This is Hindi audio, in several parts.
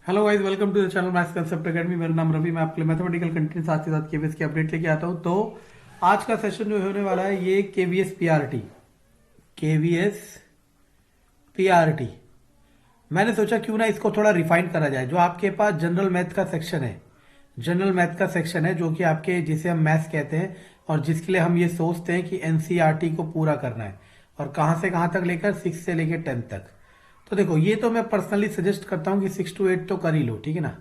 Hello guys, welcome to the channel maths concept academy. मेरा नाम रवि। मैं आपके लिए मैथमेटिकल कंटेंट साथ ही साथ केवीएस की अपडेट लेके आता हूँ। तो आज का सेशन जो होने वाला है ये केवीएस पीआरटी। केवीएस पीआरटी मैंने सोचा क्यों ना इसको थोड़ा रिफाइन करा जाए। जो आपके पास जनरल मैथ का सेक्शन है, जनरल मैथ का सेक्शन है जो कि आपके जिसे हम मैथ्स कहते हैं और जिसके लिए हम ये सोचते हैं कि एनसीईआरटी को पूरा करना है और कहाँ से कहाँ तक लेकर 6 से लेकर 10 तक। तो देखो, ये तो मैं पर्सनली सजेस्ट करता हूँ कि 6 to 8 तो कर ही लो, ठीक है ना।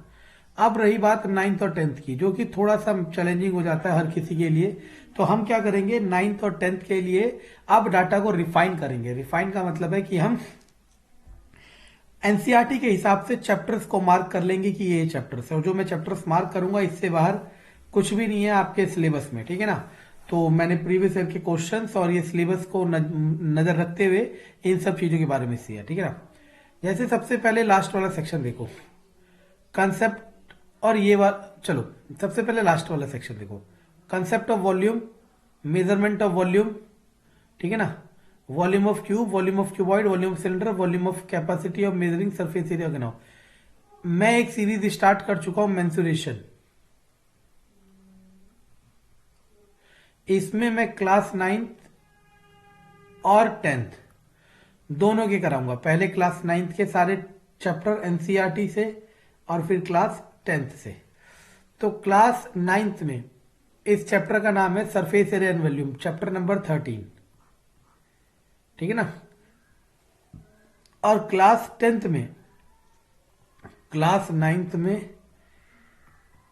अब रही बात 9th और 10th की, जो कि थोड़ा सा चैलेंजिंग हो जाता है हर किसी के लिए। तो हम क्या करेंगे, 9th और 10th के लिए अब डाटा को रिफाइन करेंगे। रिफाइन का मतलब है कि हम एनसीईआरटी के हिसाब से चैप्टर्स को मार्क कर लेंगे कि ये चैप्टर्स है, और जो मैं चैप्टर्स मार्क करूंगा इससे बाहर कुछ भी नहीं है आपके सिलेबस में, ठीक है ना। तो मैंने प्रीवियस ईयर के क्वेश्चंस और ये सिलेबस को नजर रखते हुए इन सब चीजों के बारे में किया, ठीक है ना। जैसे सबसे पहले लास्ट वाला सेक्शन देखो, कंसेप्ट। और ये चलो सबसे पहले लास्ट वाला सेक्शन देखो, concept of volume, measurement of volume, ठीक है ना। Volume of cube, volume of cuboid, volume of cylinder, volume of capacity of measuring surface area के नाउ। मैं एक सीरीज स्टार्ट कर चुका हूं, मेंसुरेशन। इसमें मैं क्लास 9th और 10th दोनों के कराऊंगा। पहले क्लास 9th के सारे चैप्टर एनसीईआरटी से और फिर क्लास 10th से। तो क्लास 9th में इस चैप्टर का नाम है surface area and volume, chapter number 13, ठीक है ना। और क्लास 10th में, क्लास 9th में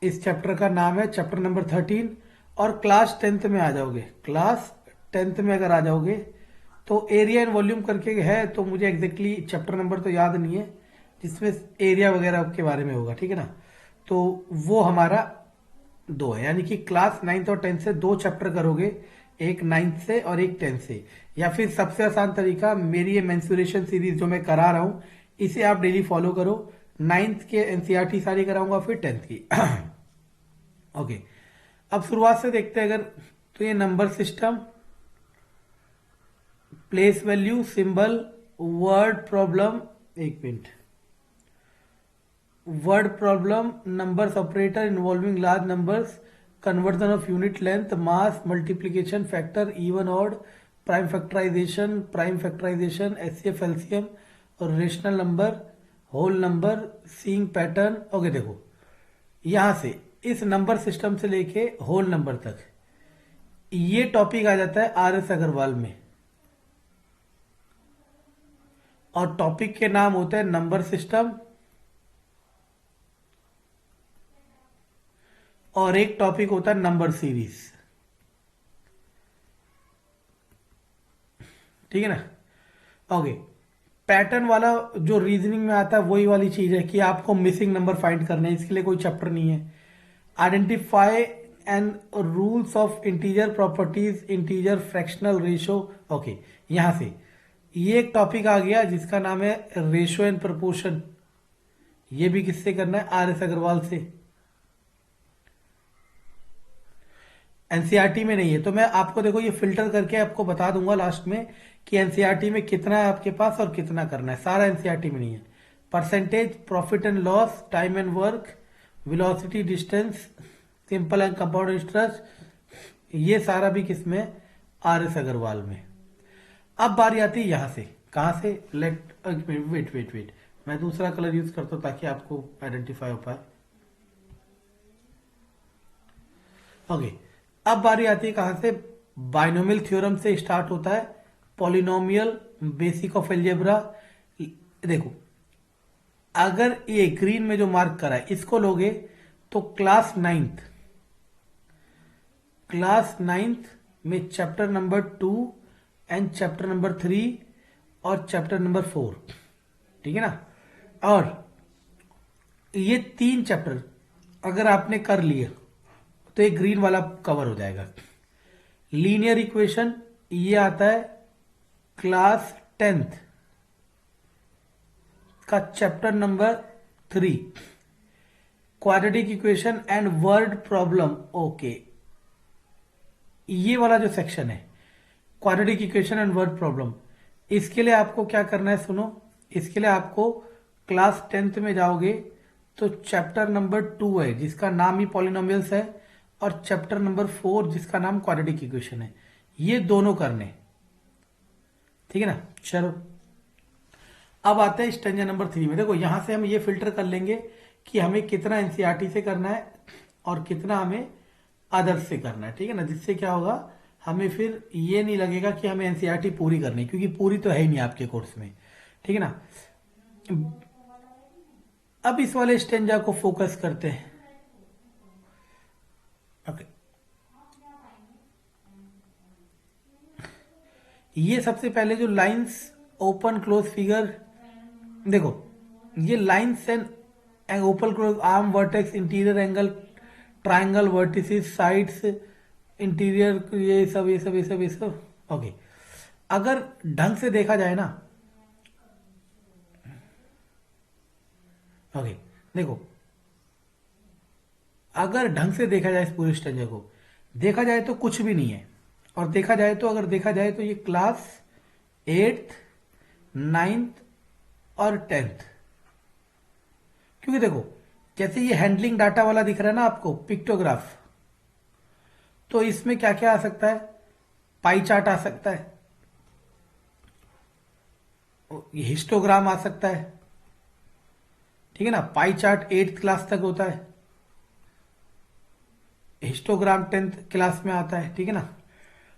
इस चैप्टर का नाम है चैप्टर नंबर 13। और क्लास 10th में आ जाओगे, क्लास 10th में अगर आ जाओगे तो एरिया एंड वॉल्यूम करके है, तो मुझे एग्जैक्टली चैप्टर नंबर तो याद नहीं है जिसमें एरिया वगैरह के बारे में होगा, ठीक है ना। तो वो हमारा दो है, यानी कि क्लास 9th और 10th से दो चैप्टर करोगे, एक 9th से और एक 10th से। या फिर सबसे आसान तरीका, मेरी ये मेंसुरेशन सीरीज जो मैं करा रहा हूं इसे आप डेली फॉलो करो। 9th के एनसीईआरटी सारी कराऊंगा, फिर 10th की। ओके, अब शुरुआत से देखते हैं। अगर तो ये number system, place value, symbol, word problem, एक minute, word problem, numbers operator involving large numbers, conversion of unit length, mass, multiplication, factor, even odd, prime factorisation, HCF, LCM और rational number, whole number, seeing pattern. Okay, देखो यहां से इस नंबर सिस्टम से लेके होल नंबर तक ये टॉपिक आ जाता है आर एस अग्रवाल में, और टॉपिक के नाम होते हैं नंबर सिस्टम और एक टॉपिक होता है नंबर सीरीज, ठीक है ना। ओके, पैटर्न वाला जो रीजनिंग में आता है वही वाली चीज है कि आपको मिसिंग नंबर फाइंड करने हैं, इसके लिए कोई चैप्टर नहीं है। Identify and rules of integer properties, integer fractional ratio. Okay, यहां से ये एक टॉपिक आ गया जिसका नाम है रेशो एंड प्रपोर्शन। ये भी किससे करना है, आर एस अग्रवाल से। एनसीईआरटी में नहीं है, तो मैं आपको देखो ये फिल्टर करके आपको बता दूंगा लास्ट में कि एनसीईआरटी में कितना है आपके पास और कितना करना है। सारा एनसीईआरटी में नहीं है। Percentage, profit and loss, time and work, velocity, distance, simple and compound interest, ये सारा भी किसमें, आर एस अग्रवाल में। अब बारी आती है यहां से, कहां से, लेट वेट वेट वेट, मैं दूसरा कलर यूज करता हूं ताकि आपको आइडेंटिफाई हो पाए। ओके, अब बारी आती है कहां से, बाइनोमियल थ्योरम से स्टार्ट होता है, पॉलिनोमियल, बेसिक ऑफ एल्जेब्रा। देखो, अगर ये ग्रीन में जो मार्क करा है इसको लोगे तो क्लास 9th में chapter number 2 and chapter number 3 और चैप्टर नंबर 4, ठीक है ना। और ये तीन चैप्टर अगर आपने कर लिए तो एक ग्रीन वाला कवर हो जाएगा। लीनियर इक्वेशन ये आता है क्लास 10th का chapter number 3, quadratic equation and word problem. Okay, ये वाला जो सेक्शन है quadratic equation and word problem, इसके लिए आपको क्या करना है सुनो। इसके लिए आपको क्लास 10th में जाओगे तो चैप्टर नंबर 2 है जिसका नाम ही पॉलिनोमियल्स है, और चैप्टर नंबर 4 जिसका नाम क्वाड्रेटिक इक्वेशन है। ये दोनों करने, ठीक है ना। चलो अब आते हैं स्टेंजा नंबर 3 में। देखो यहां से हम ये फिल्टर कर लेंगे कि हमें कितना एनसीईआरटी से करना है और कितना हमें अदर्स से करना है, ठीक है ना। जिससे क्या होगा, हमें फिर ये नहीं लगेगा कि हमें एनसीईआरटी पूरी करनी है, क्योंकि पूरी तो है ही नहीं आपके कोर्स में, ठीक है ना। अब इस वाले स्टेंजा को फोकस करते हैं। ओके, ये सबसे पहले जो लाइंस ओपन क्लोज फिगर, देखो ये lines and open close arm vertex interior angle triangle vertices sides interior, ये सब। ओके, अगर ढंग से देखा जाए ना, ओके देखो, अगर ढंग से देखा जाए इस पूरे स्ट्रक्चर को, देखा जाए तो कुछ भी नहीं है, और देखा जाए तो, अगर देखा जाए तो ये क्लास 8th 9th और 10th, क्योंकि देखो जैसे ये हैंडलिंग डाटा वाला दिख रहा है ना आपको पिक्टोग्राफ, तो इसमें क्या क्या आ सकता है, पाई चार्ट आ सकता है, हिस्टोग्राम आ सकता है, ठीक है ना। पाई चार्ट 8th क्लास तक होता है, हिस्टोग्राम 10th क्लास में आता है, ठीक है ना।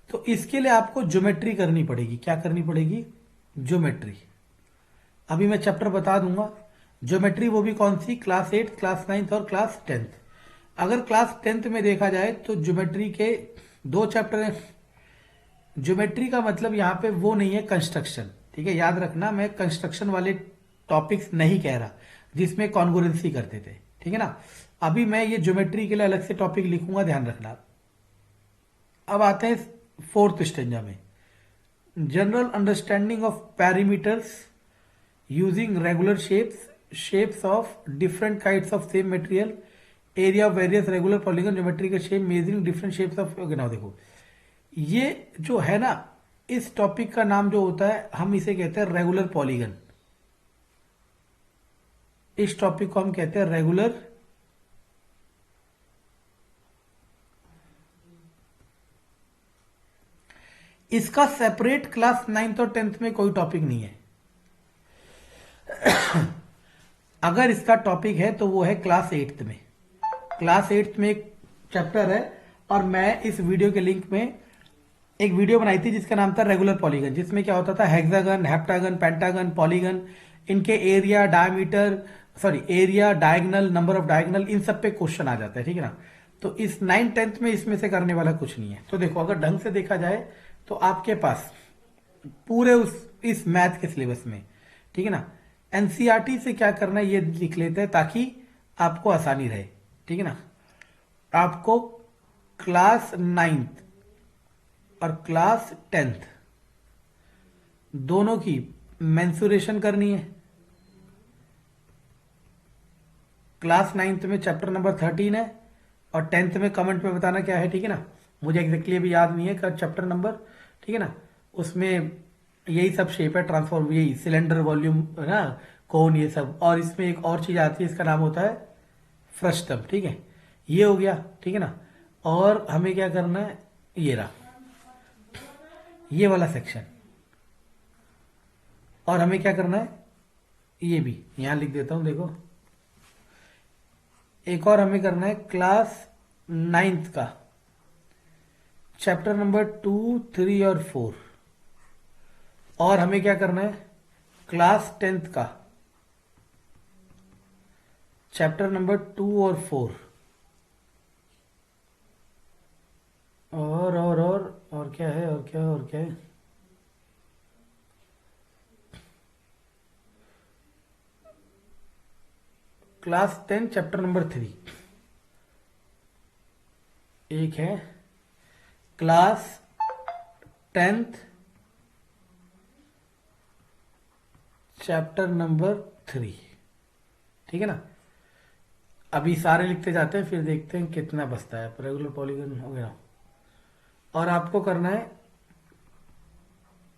तो इसके लिए आपको ज्योमेट्री करनी पड़ेगी। क्या करनी पड़ेगी, ज्योमेट्री। अभी मैं चैप्टर बता दूंगा ज्योमेट्री, वो भी कौन सी, क्लास 8th क्लास 9th और क्लास 10th। अगर क्लास 10th में देखा जाए तो ज्योमेट्री के 2 चैप्टर हैं। ज्योमेट्री का मतलब यहाँ पे वो नहीं है कंस्ट्रक्शन, ठीक है, याद रखना, मैं कंस्ट्रक्शन वाले टॉपिक्स नहीं कह रहा जिसमें कॉन्ग्रुएंसी करते थे, ठीक है ना। अभी मैं ये ज्योमेट्री के लिए अलग से टॉपिक लिखूंगा, ध्यान रखना। अब आते हैं 4th स्टेंजा में, general understanding of parameters using regular shapes of different kinds of same material, area of various regular polygon, geometrical shape, measuring different shapes of, okay now देखो ये जो है ना, इस टॉपिक का नाम जो होता है हम इसे कहते हैं रेगुलर पॉलीगन। इस टॉपिक को हम कहते हैं रेगुलर इसका सेपरेट क्लास 9th और 10th में कोई टॉपिक नहीं है। अगर इसका टॉपिक है तो वो है क्लास 8th में। क्लास 8th में एक चैप्टर है, और मैं इस वीडियो के लिंक में एक वीडियो बनाई थी जिसका नाम था रेगुलर पॉलीगन, जिसमें क्या होता था, हेक्सागन, हेप्टागन, पेंटागन, पॉलीगन, इनके area, diameter, sorry area, diagonal, number of diagonal, इन सब पे क्वेश्चन आ जाता है, ठीक है ना। तो इस 9th 10th में इसमें से करने वाला कुछ नहीं है। तो देखो अगर ढंग से देखा जाए तो आपके पास पूरे इस मैथ के सिलेबस में, ठीक है ना, एनसीईआरटी से क्या करना है ये लिख लेते हैं ताकि आपको आसानी रहे, ठीक है ना। आपको क्लास 9th और क्लास 10th दोनों की मेंसुरेशन करनी है। क्लास 9th में चैप्टर नंबर 13 है, और 10th में कमेंट में बताना क्या है, ठीक है ना। मुझे एग्जैक्टली अभी याद नहीं है का चैप्टर नंबर, ठीक है ना। उसमें यही सब शेप है, ट्रांसफॉर्म, यही सिलेंडर, वॉल्यूम, है ना, कोन, ये सब। और इसमें एक और चीज आती है, इसका नाम होता है फ्रस्टम, ठीक है। ये हो गया, ठीक है ना। और हमें क्या करना है, ये रहा ये वाला सेक्शन, और हमें क्या करना है, ये भी यहां लिख देता हूं, देखो एक और हमें करना है क्लास 9th का चैप्टर नंबर 2 3 और 4, और हमें क्या करना है क्लास 10th का चैप्टर नंबर 2 और 4, और क्या है, और क्या है, क्लास 10 चैप्टर नंबर 3, एक है क्लास 10th चैप्टर नंबर 3, ठीक है ना। अभी सारे लिखते जाते हैं, फिर देखते हैं कितना बचता है। रेगुलर पॉलीगन हो गया, और आपको करना है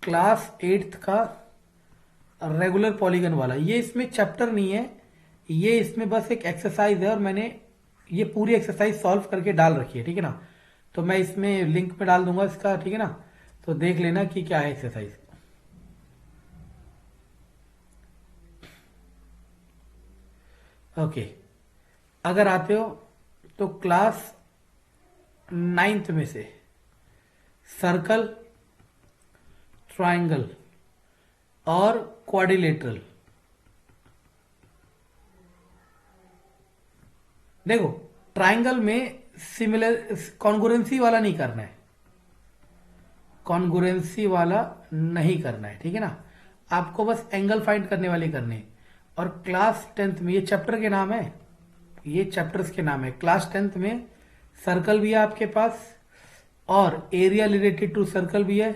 क्लास 8th का रेगुलर पॉलीगन वाला। ये इसमें चैप्टर नहीं है, ये इसमें बस एक एक्सरसाइज है और मैंने ये पूरी एक्सरसाइज सॉल्व करके डाल रखी है, ठीक है ना। तो मैं इसमें लिंक पे डाल दूंगा इसका, ठीक है ना। तो देख लेना कि क्या है एक्सरसाइज। ओके, अगर आते हो तो क्लास 9th में से सर्कल, ट्राइंगल और क्वाड्रिलेटरल, देखो ट्राइंगल में सिमिलर कॉन्ग्रुएंसी वाला नहीं करना है, कॉन्ग्रुएंसी वाला नहीं करना है, ठीक है ना। आपको बस एंगल फाइंड करने वाले करने हैं। और क्लास 10th में, ये चैप्टर के नाम है, ये चैप्टर्स के नाम है। क्लास 10th में सर्कल भी है आपके पास और एरिया रिलेटेड टू सर्कल भी है,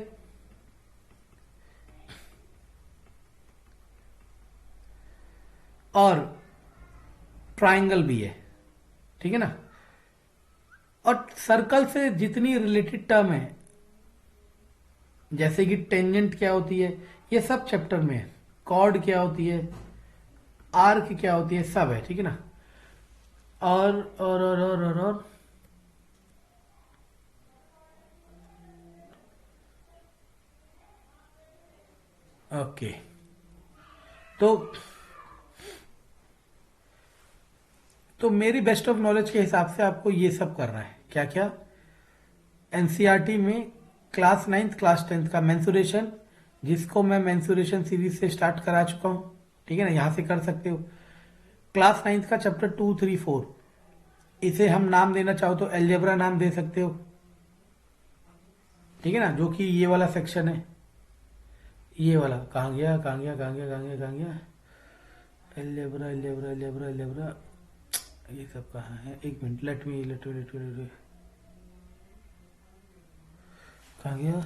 और ट्राइंगल भी है, ठीक है ना। और सर्कल से जितनी रिलेटेड टर्म है, जैसे कि टेंजेंट क्या होती है, ये सब चैप्टर में है। कॉर्ड क्या होती है, आर्क क्या होती है, सब है, ठीक है ना। और ओके, तो मेरी बेस्ट ऑफ नॉलेज के हिसाब से आपको ये सब करना है। क्या क्या? एनसीईआरटी में क्लास 9th क्लास 10th का मेंसुरेशन, जिसको मैं मेंसुरेशन सीरीज से स्टार्ट करा चुका हूं, ठीक है ना, यहां से कर सकते हो। क्लास 9th का चैप्टर 2, 3, 4, इसे हम नाम देना चाहो तो एल्जेब्रा नाम दे सकते हो, ठीक है ना, जो कि ये वाला सेक्शन है। ये वाला कहाँ गया, कहाँ गया, कहाँ गया, कहाँ गया, कहाँ गया, एल्जेब्रा, एल्जेब्रा, एल्जेब्रा, एल्जेब्रा, ये सब कहाँ है? एक मिनट, लेट मी कहाँ गया?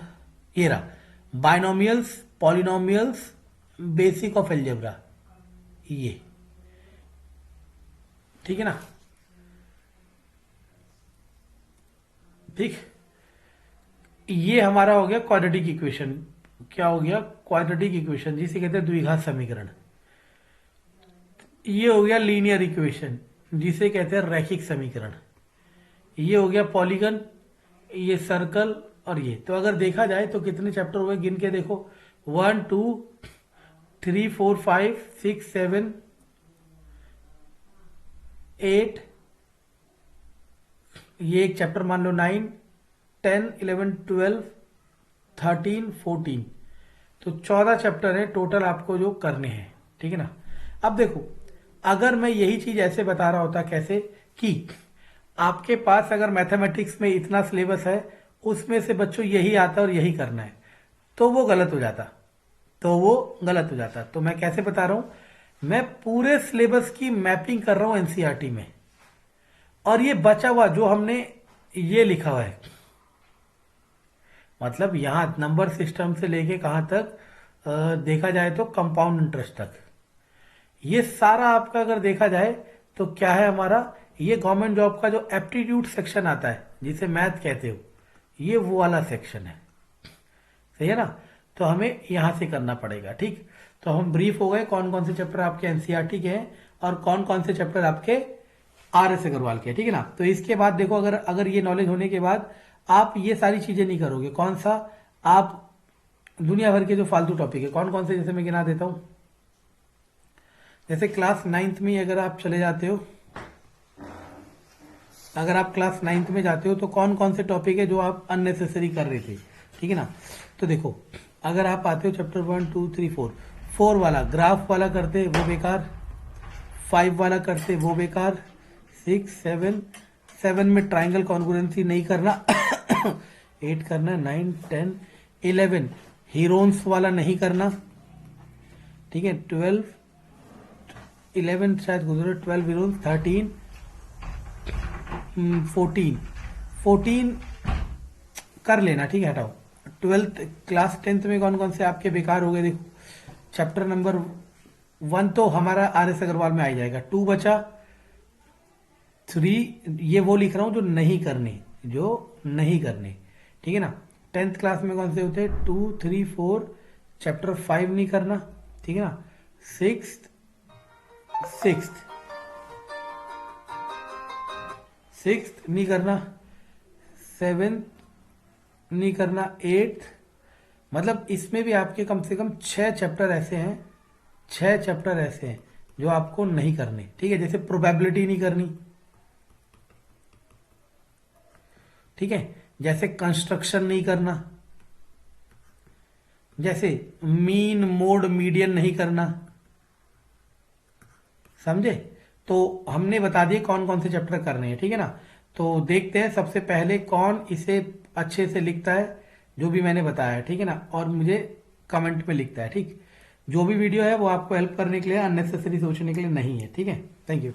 ये रहा, binomials, polynomials, basic of algebra, ये, ठीक है ना। ठीक, ये हमारा हो गया क्वाड्रेटिक इक्वेशन। क्या हो गया? क्वाड्रेटिक इक्वेशन, जिसे कहते हैं द्विघात समीकरण। ये हो गया लीनियर इक्वेशन, जिसे कहते हैं रैखिक समीकरण। ये हो गया पॉलीगन, ये सर्कल, और ये। तो अगर देखा जाए तो कितने चैप्टर हुए, गिन के देखो, 1, 2, 3, 4, 5, 6, 7, 8, ये एक चैप्टर मान लो, 9, 10, 11, 12, 13, 14, तो 14 चैप्टर है टोटल आपको जो करने हैं, ठीक है ना। अब देखो, अगर मैं यही चीज ऐसे बता रहा होता, कैसे कि आपके पास अगर मैथमेटिक्स में इतना सिलेबस है, उसमें से बच्चों यही आता और यही करना है, तो वो गलत हो जाता, तो मैं कैसे बता रहा हूं, मैं पूरे सिलेबस की मैपिंग कर रहा हूं एनसीईआरटी में। और ये बचा हुआ जो हमने ये लिखा हुआ है, मतलब यहां नंबर सिस्टम से लेके कहां तक देखा जाए तो कंपाउंड इंटरेस्ट तक, ये सारा आपका अगर देखा जाए तो क्या है हमारा, ये गवर्नमेंट जॉब का जो एप्टीट्यूड सेक्शन आता है, जिसे मैथ कहते हो, ये वो वाला सेक्शन है, सही है ना। तो हमें यहां से करना पड़ेगा, ठीक। तो हम ब्रीफ हो गए कौन कौन से चैप्टर आपके एनसीईआरटी के हैं और कौन कौन से चैप्टर आपके आर.एस. अग्रवाल के, ठीक है ना। तो इसके बाद देखो, अगर अगर ये नॉलेज होने के बाद आप ये सारी चीजें नहीं करोगे, कौन सा, आप दुनिया भर के जो फालतू टॉपिक है, कौन कौन से, जैसे मैं गिना देता हूं। जैसे क्लास 9th में अगर आप चले जाते हो, अगर आप क्लास 9th में जाते हो तो कौन कौन से टॉपिक है जो आप अननेसेसरी कर रहे थे, ठीक है ना। तो देखो, अगर आप आते हो चैप्टर 1, 2, 3, 4 वाला ग्राफ वाला करते वो बेकार, 5 वाला करते वो बेकार, 6, 7 में ट्राइंगल कॉन्ग्रुएंसी नहीं करना, 8 करना, 9, 10, 11 हीरोन्स वाला नहीं करना, ठीक है, 12, 11 शायद गुजरे, 12 हीरोन्स, 13, 14 कर लेना, ठीक है, हटाओ। 12th क्लास 10th में कौन कौन से आपके बेकार हो गए, देखो, चैप्टर नंबर 1 तो हमारा आर.एस. अग्रवाल में आ जाएगा, 2 बचा, 3 ये वो लिख रहा हूं जो नहीं करने, ठीक है ना। 10th क्लास में कौन से होते हैं, 2, 3, 4, चैप्टर 5 नहीं करना, ठीक है ना। सिक्स सिक्स्थ नहीं करना, सेवेंथ नहीं करना, एट्थ। मतलब इसमें भी आपके कम से कम 6 चैप्टर ऐसे हैं, 6 चैप्टर ऐसे हैं जो आपको नहीं करने। ठीक है, जैसे प्रोबेबिलिटी नहीं करनी, ठीक है, जैसे कंस्ट्रक्शन नहीं करना, जैसे मीन मोड मीडियन नहीं करना, समझे। तो हमने बता दिए कौन कौन से चैप्टर करने हैं, ठीक है ना। तो देखते हैं सबसे पहले कौन इसे अच्छे से लिखता है, जो भी मैंने बताया, ठीक है ना, और मुझे कमेंट में लिखता है। ठीक, जो भी वीडियो है वो आपको हेल्प करने के लिए, अननेसेसरी सोचने के लिए नहीं है। ठीक है, थैंक यू।